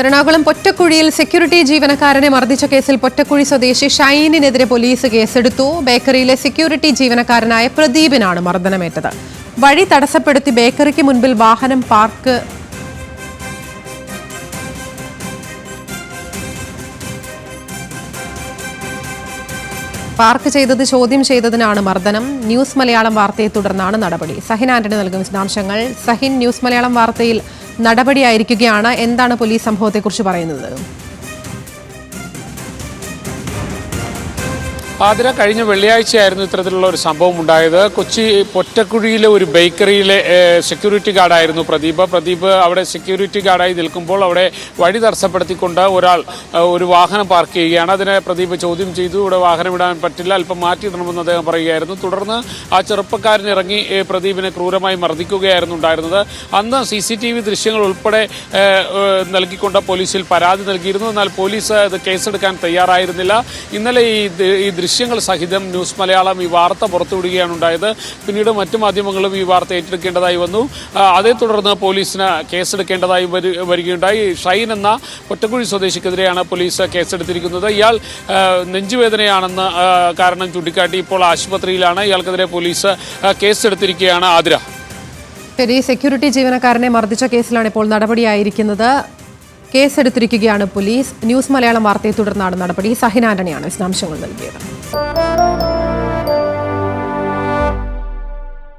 Ernakulam പൊറ്റക്കുഴിയിൽ security ജീവനക്കാരനെ മർദ്ദിച്ച കേസിൽ പൊറ്റക്കുഴി സ്വദേശി ഷൈനിനെതിരെ പോലീസ് കേസെടുത്തു. ബേക്കറിയിലെ സെക്യൂരിറ്റി ജീവനക്കാരനായ പ്രദീപിനാണ് മർദ്ദനമേറ്റത്. വഴി തടസ്സപ്പെടുത്തി ബേക്കറിക്ക് മുൻപിൽ വാഹനം പാർക്ക് ചെയ്തത് ചോദ്യം ചെയ്തതിനാണ് മർദ്ദനം. ന്യൂസ് മലയാളം വാർത്തയെ തുടർന്നാണ് നടപടി. സഹിൻ ആന്റണി നൽകും വിശദാംശങ്ങൾ. സഹിൻ, ന്യൂസ് മലയാളം വാർത്തയിൽ നടപടിയായിരിക്കുകയാണ്. എന്താണ് പോലീസ് സംഭവത്തെക്കുറിച്ച് പറയുന്നത്? ആതിര, കഴിഞ്ഞ വെള്ളിയാഴ്ചയായിരുന്നു ഇത്തരത്തിലുള്ള ഒരു സംഭവം ഉണ്ടായത്. കൊച്ചി പൊറ്റക്കുഴിയിലെ ഒരു ബേക്കറിയിലെ സെക്യൂരിറ്റി ഗാർഡായിരുന്നു പ്രദീപ്. അവിടെ സെക്യൂരിറ്റി ഗാർഡായി നിൽക്കുമ്പോൾ അവിടെ വഴി തടസ്സപ്പെടുത്തിക്കൊണ്ട് ഒരു വാഹനം പാർക്ക് ചെയ്യുകയാണ്. അതിനെ പ്രദീപ് ചോദ്യം ചെയ്തു. ഇവിടെ വാഹനം ഇടാൻ പറ്റില്ല, അല്പം മാറ്റിയിടണമെന്ന് അദ്ദേഹം പറയുകയായിരുന്നു. തുടർന്ന് ആ ചെറുപ്പക്കാരൻ ഇറങ്ങി പ്രദീപിനെ ക്രൂരമായി മർദ്ദിക്കുകയായിരുന്നു ഉണ്ടായിരുന്നത്. അന്ന് CCTV ദൃശ്യങ്ങൾ ഉൾപ്പെടെ നൽകിക്കൊണ്ട് പോലീസിൽ പരാതി നൽകിയിരുന്നു. എന്നാൽ പോലീസ് ഇത് കേസെടുക്കാൻ തയ്യാറായിരുന്നില്ല. ഇന്നലെ ഈ ദൃശ്യങ്ങൾ സഹിതം ന്യൂസ് മലയാളം ഈ വാർത്ത പുറത്തുവിടുകയാണ് ഉണ്ടായത്. പിന്നീട് മറ്റു മാധ്യമങ്ങളും ഈ വാർത്ത ഏറ്റെടുക്കേണ്ടതായി വന്നു. അതേ തുടർന്ന് പോലീസിന് കേസെടുക്കേണ്ടതായി വരികയുണ്ടായി. ഷൈൻ എന്ന പൊറ്റക്കുഴി സ്വദേശിക്കെതിരെയാണ് പോലീസ് കേസെടുത്തിരിക്കുന്നത്. ഇയാൾ നെഞ്ചുവേദനയാണെന്ന് കാരണം ചൂണ്ടിക്കാട്ടി ഇപ്പോൾ ആശുപത്രിയിലാണ്. ഇയാൾക്കെതിരെ പോലീസ് കേസെടുത്തിരിക്കുകയാണ്. ആതിര, സെക്യൂരിറ്റി ജീവനക്കാരനെ മർദ്ദിച്ച കേസിലാണ് ഇപ്പോൾ നടപടിയായിരിക്കുന്നത്. കേസെടുത്തിരിക്കുകയാണ് പോലീസ്. ന്യൂസ് മലയാളം വാർത്തയെ തുടർന്നാണ് നടപടി. സഹിൻ ആന്റണിയാണ് വിശദാംശങ്ങൾ നൽകിയത്.